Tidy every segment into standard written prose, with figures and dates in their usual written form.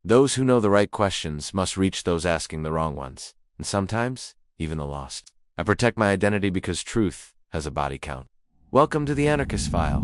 Those who know the right questions must reach those asking the wrong ones, and sometimes even the lost. I protect my identity because truth has a body count. Welcome to the Anarchist File.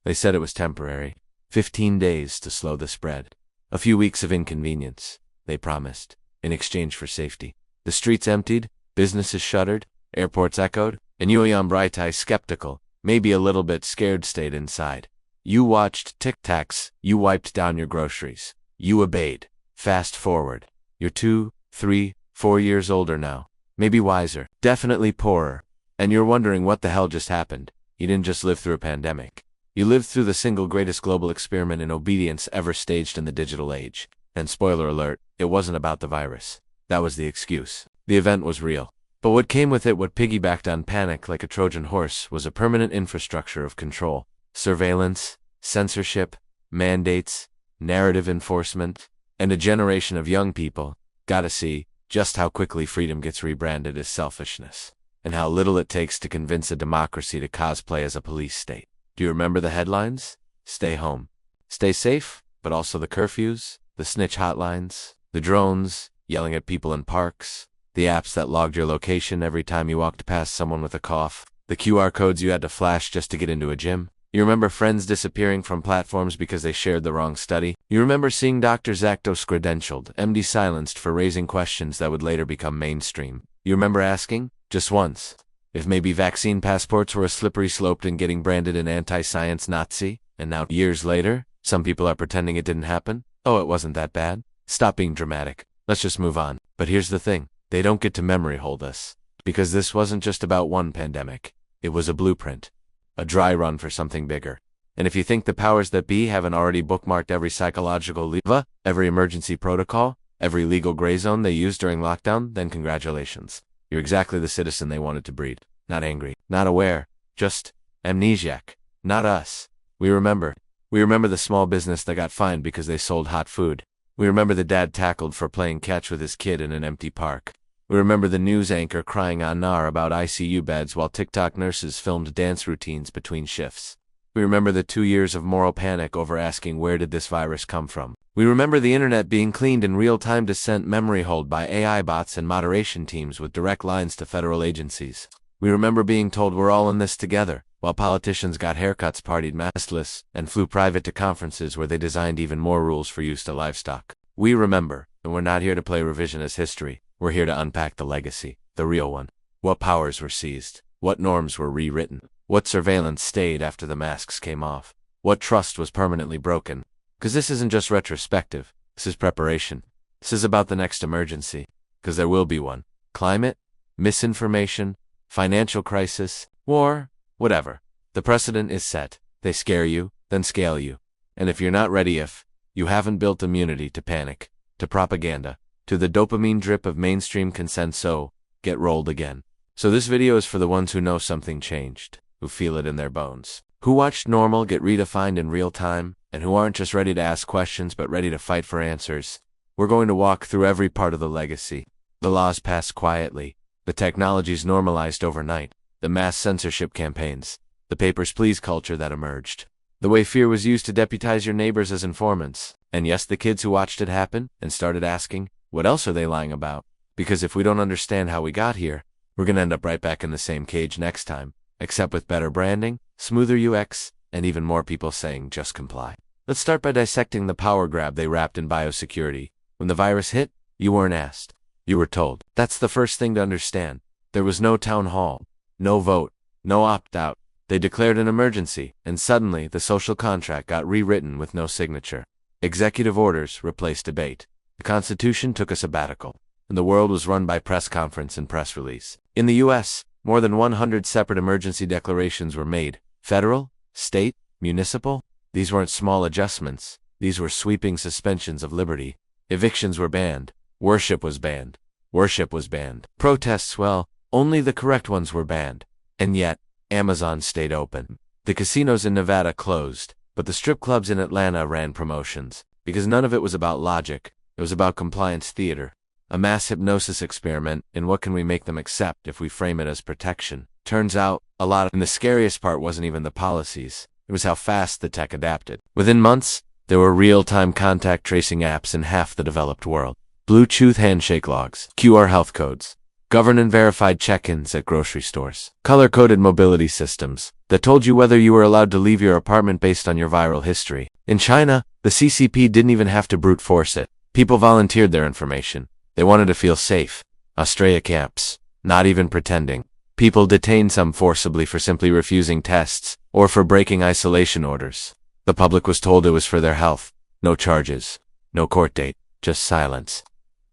They said it was temporary. 15 days to slow the spread. A few weeks of inconvenience, they promised, in exchange for safety. The streets emptied, businesses shuttered, airports echoed, and you, young bright-eyed skeptical, maybe a little bit scared, stayed inside. You watched tic-tacs, you wiped down your groceries. You obeyed. Fast forward. You're 2, 3, 4 years older now. Maybe wiser. Definitely poorer. And you're wondering what the hell just happened. You didn't just live through a pandemic. You lived through the single greatest global experiment in obedience ever staged in the digital age. And spoiler alert, it wasn't about the virus. That was the excuse. The event was real. But what came with it, what piggybacked on panic like a Trojan horse, was a permanent infrastructure of control. Surveillance, censorship, mandates, narrative enforcement, and a generation of young people gotta see just how quickly freedom gets rebranded as selfishness, and how little it takes to convince a democracy to cosplay as a police state. Do you remember the headlines? Stay home. Stay safe, but also the curfews, the snitch hotlines, the drones yelling at people in parks, the apps that logged your location every time you walked past someone with a cough, the QR codes you had to flash just to get into a gym. You remember friends disappearing from platforms because they shared the wrong study? You remember seeing Drs. Actos credentialed, MD silenced for raising questions that would later become mainstream? You remember asking, just once, if maybe vaccine passports were a slippery slope in getting branded an anti-science Nazi? And now, years later, some people are pretending it didn't happen? Oh, it wasn't that bad? Stop being dramatic. Let's just move on. But here's the thing. They don't get to memory hold us. Because this wasn't just about one pandemic. It was a blueprint. A dry run for something bigger. And if you think the powers that be haven't already bookmarked every psychological lever, every emergency protocol, every legal gray zone they used during lockdown, then congratulations. You're exactly the citizen they wanted to breed. Not angry, not aware, just amnesiac. Not us. We remember. We remember the small business that got fined because they sold hot food. We remember the dad tackled for playing catch with his kid in an empty park. We remember the news anchor crying on NAR about ICU beds while TikTok nurses filmed dance routines between shifts. We remember the 2 years of moral panic over asking where did this virus come from. We remember the internet being cleaned in real-time to send memory hold by AI bots and moderation teams with direct lines to federal agencies. We remember being told we're all in this together, while politicians got haircuts, partied maskless, and flew private to conferences where they designed even more rules for use to livestock. We remember, and we're not here to play revisionist history. We're here to unpack the legacy, the real one. What powers were seized? What norms were rewritten? What surveillance stayed after the masks came off? What trust was permanently broken? Because this isn't just retrospective. This is preparation. This is about the next emergency. Because there will be one. Climate, misinformation, financial crisis, war, whatever. The precedent is set. They scare you, then scale you. And if you're not ready, if you haven't built immunity to panic, to propaganda, to the dopamine drip of mainstream consent, so get rolled again. So this video is for the ones who know something changed, who feel it in their bones, who watched normal get redefined in real time, and who aren't just ready to ask questions but ready to fight for answers. We're going to walk through every part of the legacy. The laws passed quietly, the technologies normalized overnight, the mass censorship campaigns, the papers please culture that emerged, the way fear was used to deputize your neighbors as informants, and yes, the kids who watched it happen and started asking, what else are they lying about? Because if we don't understand how we got here, we're going to end up right back in the same cage next time, except with better branding, smoother UX, and even more people saying just comply. Let's start by dissecting the power grab they wrapped in biosecurity. When the virus hit, you weren't asked. You were told. That's the first thing to understand. There was no town hall, no vote, no opt-out. They declared an emergency, and suddenly the social contract got rewritten with no signature. Executive orders replaced debate. The Constitution took a sabbatical, and the world was run by press conference and press release. In the U.S., more than 100 separate emergency declarations were made. Federal, state, municipal. These weren't small adjustments. These were sweeping suspensions of liberty. Evictions were banned. Worship was banned. Worship was banned. Protests, well, only the correct ones were banned. And yet, Amazon stayed open. The casinos in Nevada closed, but the strip clubs in Atlanta ran promotions. Because none of it was about logic. It was about compliance theater. A mass hypnosis experiment in what can we make them accept if we frame it as protection. Turns out, and the scariest part wasn't even the policies. It was how fast the tech adapted. Within months, there were real-time contact tracing apps in half the developed world. Bluetooth handshake logs, QR health codes, governed and verified check-ins at grocery stores, color-coded mobility systems that told you whether you were allowed to leave your apartment based on your viral history. In China, the CCP didn't even have to brute force it. People volunteered their information. They wanted to feel safe. Australia camps, not even pretending. People detained some forcibly for simply refusing tests or for breaking isolation orders. The public was told it was for their health. No charges, no court date, just silence.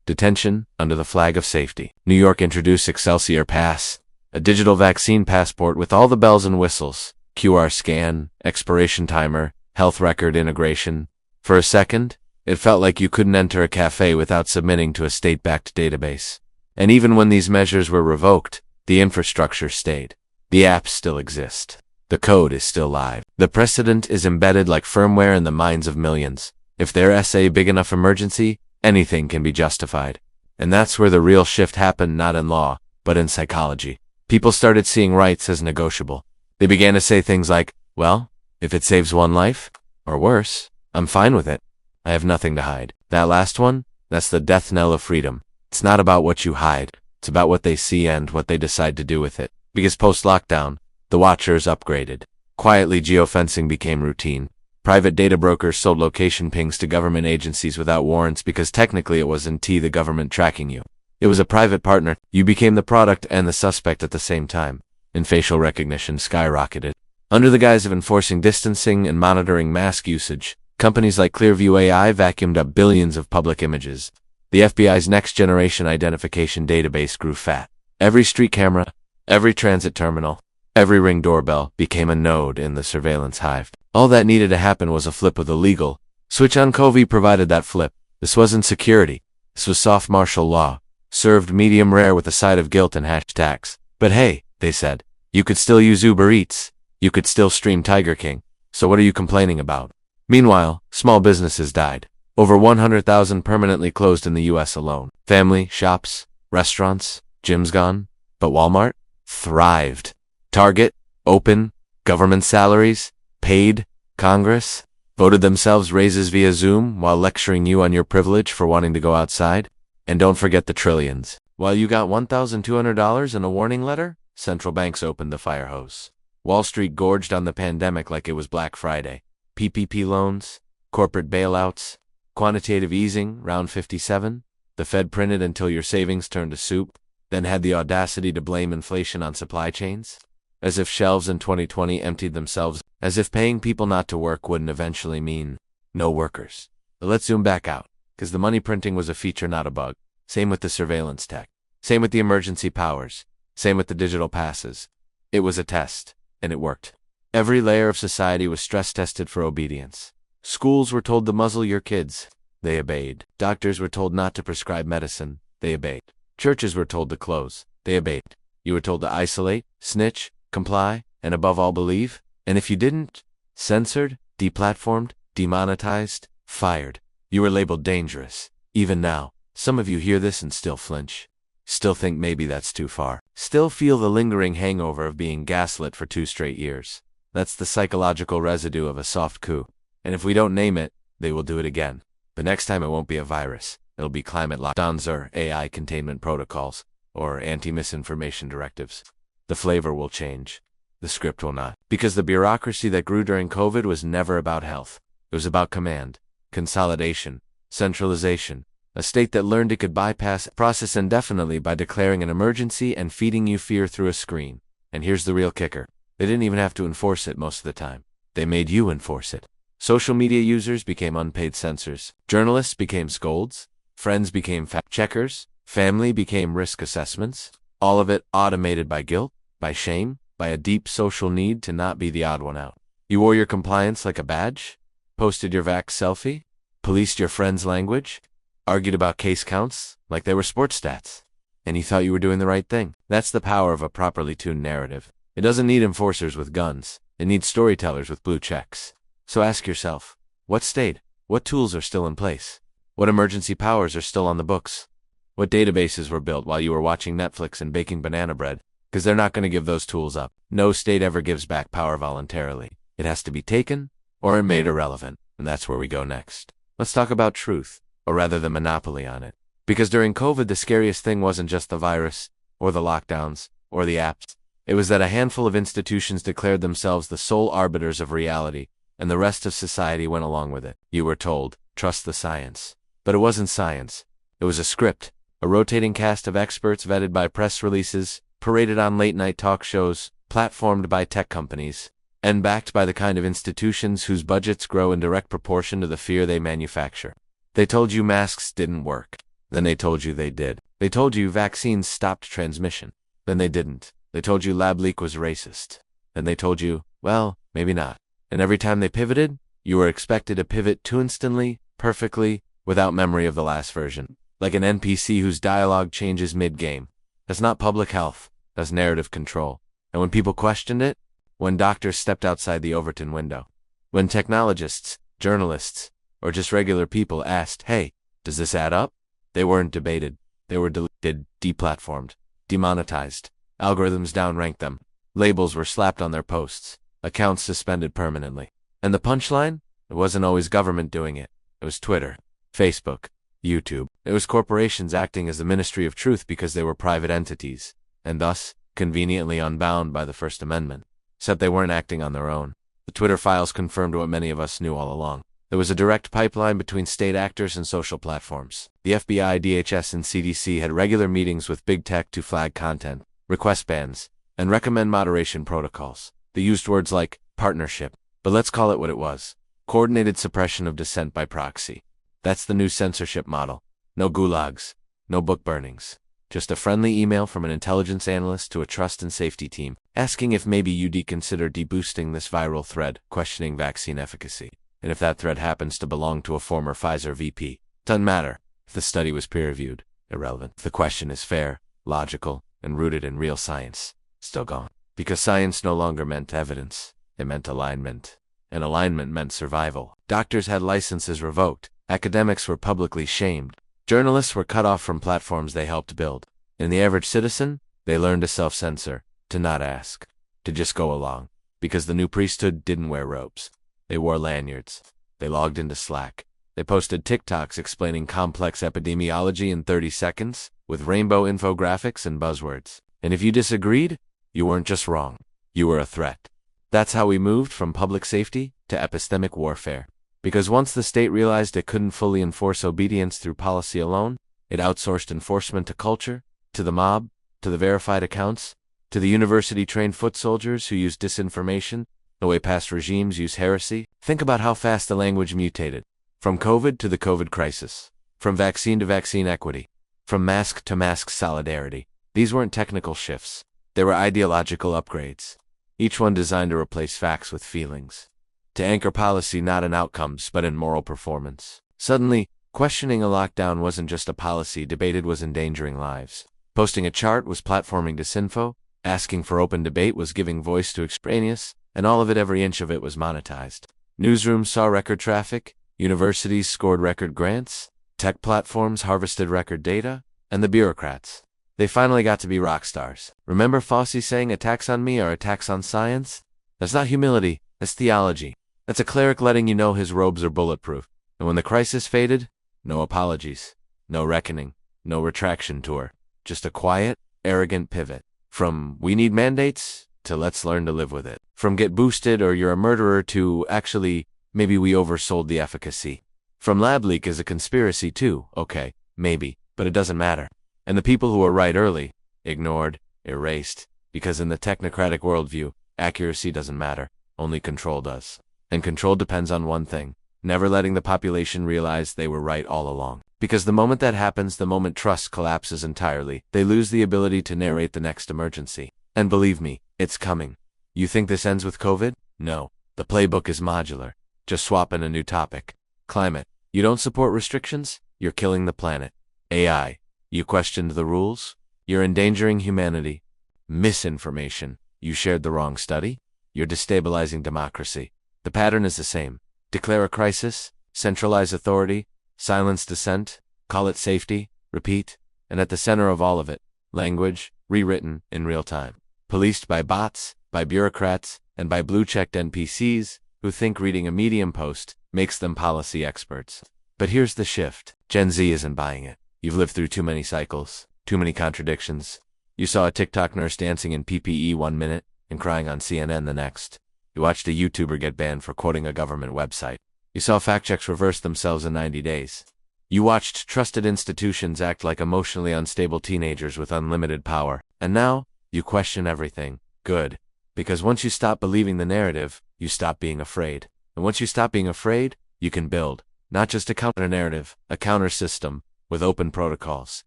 Detention under the flag of safety. New York introduced Excelsior Pass, a digital vaccine passport with all the bells and whistles, QR scan, expiration timer, health record integration. For a second, it felt like you couldn't enter a cafe without submitting to a state-backed database. And even when these measures were revoked, the infrastructure stayed. The apps still exist. The code is still live. The precedent is embedded like firmware in the minds of millions. If there's a big enough emergency, anything can be justified. And that's where the real shift happened, not in law, but in psychology. People started seeing rights as negotiable. They began to say things like, well, if it saves one life, or worse, I'm fine with it. I have nothing to hide. That last one, that's the death knell of freedom. It's not about what you hide. It's about what they see and what they decide to do with it. Because post-lockdown, the watchers upgraded. Quietly, geofencing became routine. Private data brokers sold location pings to government agencies without warrants because technically it wasn't the government tracking you. It was a private partner. You became the product and the suspect at the same time. And facial recognition skyrocketed. Under the guise of enforcing distancing and monitoring mask usage, companies like Clearview AI vacuumed up billions of public images. The FBI's next-generation identification database grew fat. Every street camera, every transit terminal, every Ring doorbell became a node in the surveillance hive. All that needed to happen was a flip of the legal switch on. Covey provided that flip. This wasn't security. This was soft martial law, served medium rare with a side of guilt and hashtags. But hey, they said, you could still use Uber Eats. You could still stream Tiger King. So what are you complaining about? Meanwhile, small businesses died. Over 100,000 permanently closed in the U.S. alone. Family, shops, restaurants, gyms gone. But Walmart thrived. Target, open, government salaries, paid, Congress voted themselves raises via Zoom while lecturing you on your privilege for wanting to go outside. And don't forget the trillions. While you got $1,200 in a warning letter, central banks opened the fire hose. Wall Street gorged on the pandemic like it was Black Friday. PPP loans, corporate bailouts, quantitative easing, round 57. The Fed printed until your savings turned to soup, then had the audacity to blame inflation on supply chains. As if shelves in 2020 emptied themselves, as if paying people not to work wouldn't eventually mean no workers. But let's zoom back out, because the money printing was a feature, not a bug. Same with the surveillance tech. Same with the emergency powers. Same with the digital passes. It was a test, and it worked. Every layer of society was stress-tested for obedience. Schools were told to muzzle your kids. They obeyed. Doctors were told not to prescribe medicine. They obeyed. Churches were told to close. They obeyed. You were told to isolate, snitch, comply, and above all believe. And if you didn't, censored, deplatformed, demonetized, fired. You were labeled dangerous. Even now, some of you hear this and still flinch. Still think maybe that's too far. Still feel the lingering hangover of being gaslit for 2 straight years. That's the psychological residue of a soft coup. And if we don't name it, they will do it again. But next time it won't be a virus. It'll be climate lockdowns or AI containment protocols or anti-misinformation directives. The flavor will change. The script will not. Because the bureaucracy that grew during COVID was never about health. It was about command, consolidation, centralization. A state that learned it could bypass process indefinitely by declaring an emergency and feeding you fear through a screen. And here's the real kicker. They didn't even have to enforce it most of the time. They made you enforce it. Social media users became unpaid censors. Journalists became scolds. Friends became fact-checkers. Family became risk assessments. All of it automated by guilt, by shame, by a deep social need to not be the odd one out. You wore your compliance like a badge? Posted your vax selfie? Policed your friend's language? Argued about case counts like they were sports stats? And you thought you were doing the right thing? That's the power of a properly tuned narrative. It doesn't need enforcers with guns. It needs storytellers with blue checks. So ask yourself, what stayed? What tools are still in place? What emergency powers are still on the books? What databases were built while you were watching Netflix and baking banana bread? Because they're not going to give those tools up. No state ever gives back power voluntarily. It has to be taken or made irrelevant, and that's where we go next. Let's talk about truth, or rather the monopoly on it. Because during COVID, the scariest thing wasn't just the virus, or the lockdowns, or the apps. It was that a handful of institutions declared themselves the sole arbiters of reality, and the rest of society went along with it. You were told, trust the science. But it wasn't science. It was a script, a rotating cast of experts vetted by press releases, paraded on late-night talk shows, platformed by tech companies, and backed by the kind of institutions whose budgets grow in direct proportion to the fear they manufacture. They told you masks didn't work. Then they told you they did. They told you vaccines stopped transmission. Then they didn't. They told you lab leak was racist. Then they told you, well, maybe not. And every time they pivoted, you were expected to pivot too instantly, perfectly, without memory of the last version. Like an NPC whose dialogue changes mid-game. That's not public health. That's narrative control. And when people questioned it, when doctors stepped outside the Overton window, when technologists, journalists, or just regular people asked, hey, does this add up? They weren't debated. They were deleted, deplatformed, demonetized. Algorithms downranked them. Labels were slapped on their posts. Accounts suspended permanently. And the punchline? It wasn't always government doing it. It was Twitter, Facebook, YouTube. It was corporations acting as the ministry of truth because they were private entities, and thus, conveniently unbound by the First Amendment. Except they weren't acting on their own. The Twitter files confirmed what many of us knew all along. There was a direct pipeline between state actors and social platforms. The FBI, DHS, and CDC had regular meetings with big tech to flag content, request bans, and recommend moderation protocols. They used words like partnership, but let's call it what it was. Coordinated suppression of dissent by proxy. That's the new censorship model. No gulags, no book burnings. Just a friendly email from an intelligence analyst to a trust and safety team, asking if maybe you'd consider deboosting this viral thread, questioning vaccine efficacy. And if that thread happens to belong to a former Pfizer VP, doesn't matter. If the study was peer-reviewed, irrelevant. If the question is fair, logical, and rooted in real science, still gone. Because science no longer meant evidence, it meant alignment. And alignment meant survival. Doctors had licenses revoked. Academics were publicly shamed. Journalists were cut off from platforms they helped build. And the average citizen, they learned to self-censor, to not ask, to just go along. Because the new priesthood didn't wear robes. They wore lanyards. They logged into Slack. They posted TikToks explaining complex epidemiology in 30 seconds, with rainbow infographics and buzzwords. And if you disagreed, you weren't just wrong. You were a threat. That's how we moved from public safety to epistemic warfare. Because once the state realized it couldn't fully enforce obedience through policy alone, it outsourced enforcement to culture, to the mob, to the verified accounts, to the university-trained foot soldiers who use disinformation, the way past regimes use heresy. Think about how fast the language mutated. From COVID to the COVID crisis. From vaccine to vaccine equity. From mask to mask solidarity. These weren't technical shifts. They were ideological upgrades. Each one designed to replace facts with feelings. To anchor policy not in outcomes, but in moral performance. Suddenly, questioning a lockdown wasn't just a policy debated was endangering lives. Posting a chart was platforming disinfo, asking for open debate was giving voice to extraneous, and all of it, every inch of it, was monetized. Newsrooms saw record traffic, universities scored record grants, tech platforms harvested record data, and the bureaucrats. They finally got to be rock stars. Remember Fauci saying attacks on me are attacks on science? That's not humility, that's theology. That's a cleric letting you know his robes are bulletproof. And when the crisis faded, no apologies, no reckoning, no retraction tour. Just a quiet, arrogant pivot. From we need mandates to let's learn to live with it. From get boosted or you're a murderer to actually, maybe we oversold the efficacy. From lab leak is a conspiracy too, okay, maybe, but it doesn't matter. And the people who were right early, ignored, erased, because in the technocratic worldview, accuracy doesn't matter, only control does. And control depends on one thing, never letting the population realize they were right all along. Because the moment that happens, the moment trust collapses entirely, they lose the ability to narrate the next emergency. And believe me, it's coming. You think this ends with COVID? No. The playbook is modular. Just swap in a new topic. Climate. You don't support restrictions? You're killing the planet. AI. You questioned the rules? You're endangering humanity. Misinformation. You shared the wrong study? You're destabilizing democracy. The pattern is the same. Declare a crisis, centralize authority, silence dissent, call it safety, repeat, and at the center of all of it, language, rewritten in real time. Policed by bots, by bureaucrats, and by blue-checked NPCs who think reading a Medium post makes them policy experts. But here's the shift. Gen Z isn't buying it. You've lived through too many cycles, too many contradictions. You saw a TikTok nurse dancing in PPE 1 minute and crying on CNN the next. You watched a YouTuber get banned for quoting a government website. You saw fact checks reverse themselves in 90 days. You watched trusted institutions act like emotionally unstable teenagers with unlimited power. And now, you question everything. Good. Because once you stop believing the narrative, you stop being afraid. And once you stop being afraid, you can build. Not just a counter-narrative, a counter-system, with open protocols,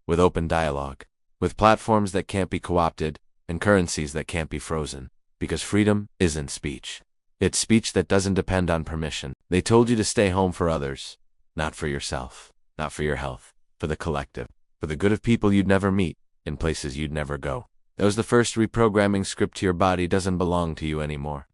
with open dialogue, with platforms that can't be co-opted, and currencies that can't be frozen. Because freedom isn't speech. It's speech that doesn't depend on permission. They told you to stay home for others, not for yourself, not for your health, for the collective, for the good of people you'd never meet, in places you'd never go. That was the first reprogramming script to your body doesn't belong to you anymore.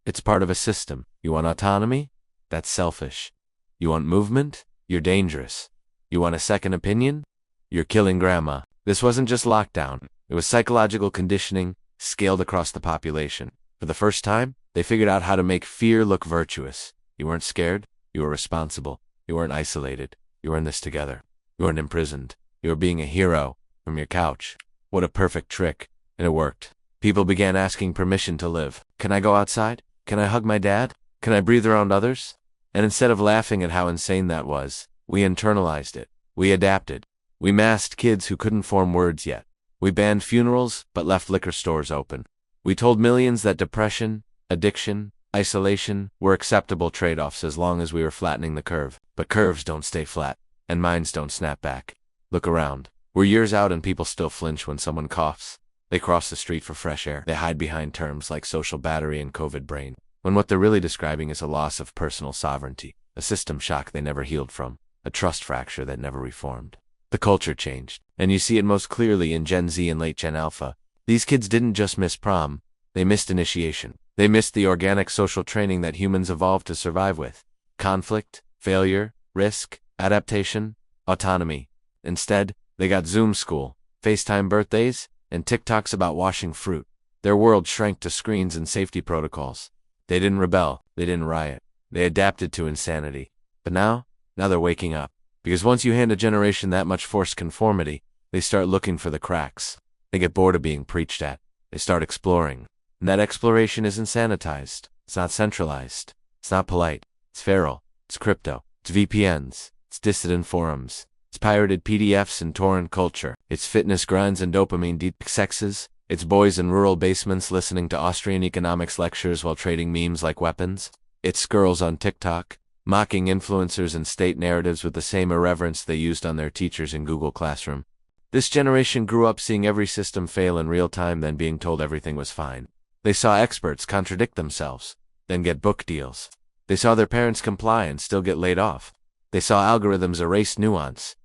It's part of a system. You want autonomy? That's selfish. You want movement? You're dangerous. You want a second opinion? You're killing grandma. This wasn't just lockdown. It was psychological conditioning scaled across the population. For the first time, they figured out how to make fear look virtuous. You weren't scared. You were responsible. You weren't isolated. You were in this together. You weren't imprisoned. You were being a hero from your couch. What a perfect trick. And it worked. People began asking permission to live. Can I go outside? Can I hug my dad? Can I breathe around others? And instead of laughing at how insane that was, we internalized it. We adapted. We masked kids who couldn't form words yet. We banned funerals, but left liquor stores open. We told millions that depression, addiction, isolation were acceptable trade-offs as long as we were flattening the curve. But curves don't stay flat, and minds don't snap back. Look around. We're years out and people still flinch when someone coughs. They cross the street for fresh air. They hide behind terms like social battery and COVID brain, when what they're really describing is a loss of personal sovereignty, a system shock they never healed from, a trust fracture that never reformed. The culture changed, and you see it most clearly in Gen Z and late Gen Alpha. These kids didn't just miss prom, they missed initiation. They missed the organic social training that humans evolved to survive with. Conflict, failure, risk, adaptation, autonomy. Instead, they got Zoom school, FaceTime birthdays, and TikToks about washing fruit. Their world shrank to screens and safety protocols. They didn't rebel, they didn't riot. They adapted to insanity. But now they're waking up. Because once you hand a generation that much forced conformity, they start looking for the cracks. They get bored of being preached at. They start exploring. And that exploration isn't sanitized. It's not centralized. It's not polite. It's feral. It's crypto. It's VPNs. It's dissident forums. It's pirated PDFs and torrent culture. It's fitness grinds and dopamine deep sexes. It's boys in rural basements listening to Austrian economics lectures while trading memes like weapons. It's girls on TikTok, mocking influencers and state narratives with the same irreverence they used on their teachers in Google Classroom. This generation grew up seeing every system fail in real time, then being told everything was fine. They saw experts contradict themselves, then get book deals. They saw their parents comply and still get laid off. They saw algorithms erase nuance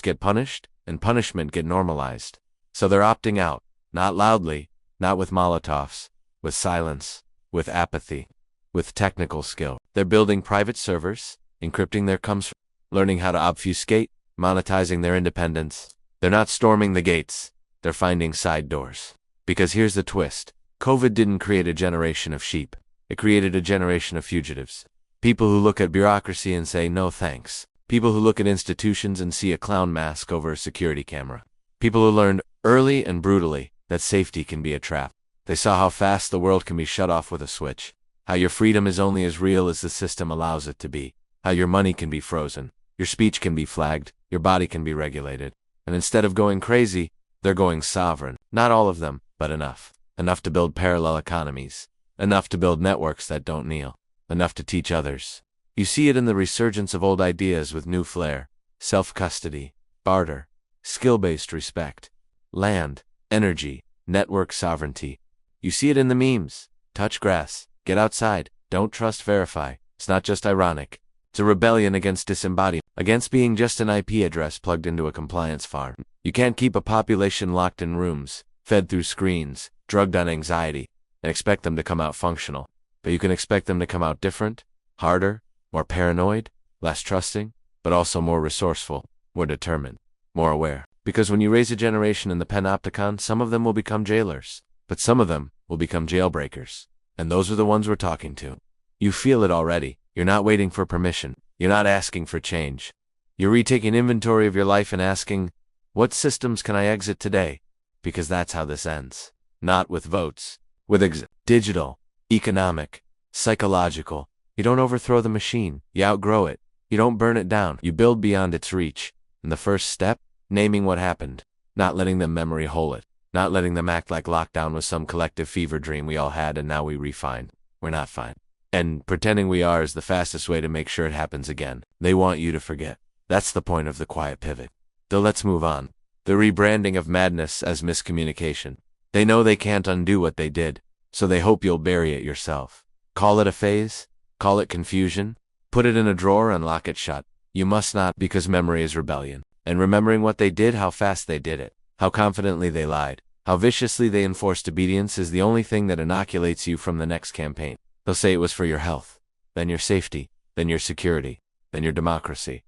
get punished, and punishment get normalized. So they're opting out, not loudly, not with Molotovs, with silence, with apathy, with technical skill. They're building private servers, encrypting their comes, learning how to obfuscate, monetizing their independence. They're not storming the gates, they're finding side doors. Because here's the twist. COVID didn't create a generation of sheep. It created a generation of fugitives. People who look at bureaucracy and say no thanks. People who look at institutions and see a clown mask over a security camera. People who learned early and brutally that safety can be a trap. They saw how fast the world can be shut off with a switch. How your freedom is only as real as the system allows it to be. How your money can be frozen. Your speech can be flagged. Your body can be regulated. And instead of going crazy, they're going sovereign. Not all of them, but enough. Enough to build parallel economies. Enough to build networks that don't kneel. Enough to teach others. You see it in the resurgence of old ideas with new flair. Self-custody, barter, skill-based respect, land, energy, network sovereignty. You see it in the memes. Touch grass, get outside, don't trust, verify. It's not just ironic. It's a rebellion against disembodiment, against being just an IP address plugged into a compliance farm. You can't keep a population locked in rooms, fed through screens, drugged on anxiety, and expect them to come out functional. But you can expect them to come out different, harder, more paranoid, less trusting, but also more resourceful, more determined, more aware. Because when you raise a generation in the panopticon, some of them will become jailers, but some of them will become jailbreakers. And those are the ones we're talking to. You feel it already. You're not waiting for permission. You're not asking for change. You're retaking inventory of your life and asking, what systems can I exit today? Because that's how this ends. Not with votes. With digital, economic, psychological. You don't overthrow the machine. You outgrow it. You don't burn it down. You build beyond its reach. And the first step? Naming what happened. Not letting them memory hole it. Not letting them act like lockdown was some collective fever dream we all had and now we refine. We're not fine. And pretending we are is the fastest way to make sure it happens again. They want you to forget. That's the point of the quiet pivot. Though let's move on. The rebranding of madness as miscommunication. They know they can't undo what they did, so they hope you'll bury it yourself. Call it a phase. Call it confusion. Put it in a drawer and lock it shut. You must not, because memory is rebellion. And remembering what they did, how fast they did it, how confidently they lied, how viciously they enforced obedience is the only thing that inoculates you from the next campaign. They'll say it was for your health, then your safety, then your security, then your democracy.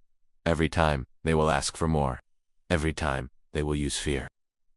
Every time, they will ask for more. Every time, they will use fear.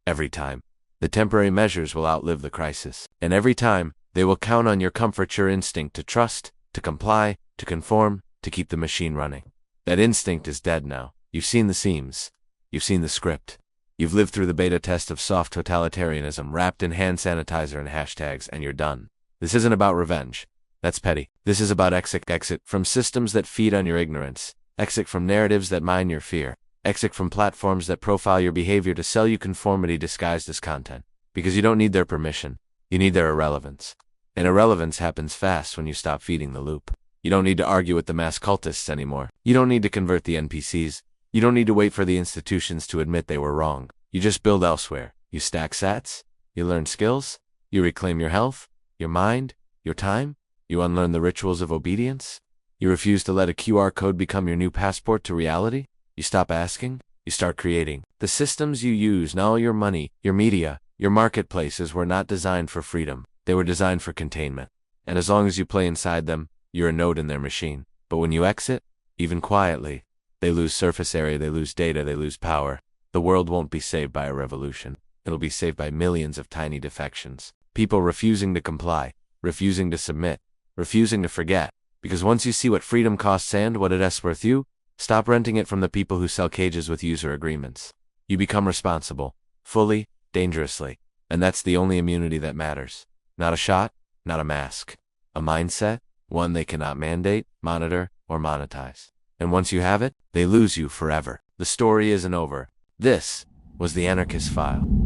Every time, the temporary measures will outlive the crisis. And every time, they will count on your comfort, your instinct to trust, to comply, to conform, to keep the machine running. That instinct is dead now. You've seen the seams. You've seen the script. You've lived through the beta test of soft totalitarianism wrapped in hand sanitizer and hashtags, and you're done. This isn't about revenge. That's petty. This is about exit from systems that feed on your ignorance. Exit from narratives that mine your fear. Exit from platforms that profile your behavior to sell you conformity disguised as content. Because you don't need their permission. You need their irrelevance. And irrelevance happens fast when you stop feeding the loop. You don't need to argue with the mass cultists anymore. You don't need to convert the NPCs. You don't need to wait for the institutions to admit they were wrong. You just build elsewhere. You stack sats. You learn skills. You reclaim your health, your mind, your time. You unlearn the rituals of obedience. You refuse to let a QR code become your new passport to reality. You stop asking. You start creating. The systems you use, now all your money, your media, your marketplaces were not designed for freedom. They were designed for containment. And as long as you play inside them, you're a node in their machine. But when you exit, even quietly, they lose surface area, they lose data, they lose power. The world won't be saved by a revolution. It'll be saved by millions of tiny defections. People refusing to comply, refusing to submit, refusing to forget. Because once you see what freedom costs and what it's worth you, stop renting it from the people who sell cages with user agreements. You become responsible, fully, dangerously. And that's the only immunity that matters. Not a shot, not a mask. A mindset, one they cannot mandate, monitor, or monetize. And once you have it, they lose you forever. The story isn't over. This was the Anarchist File.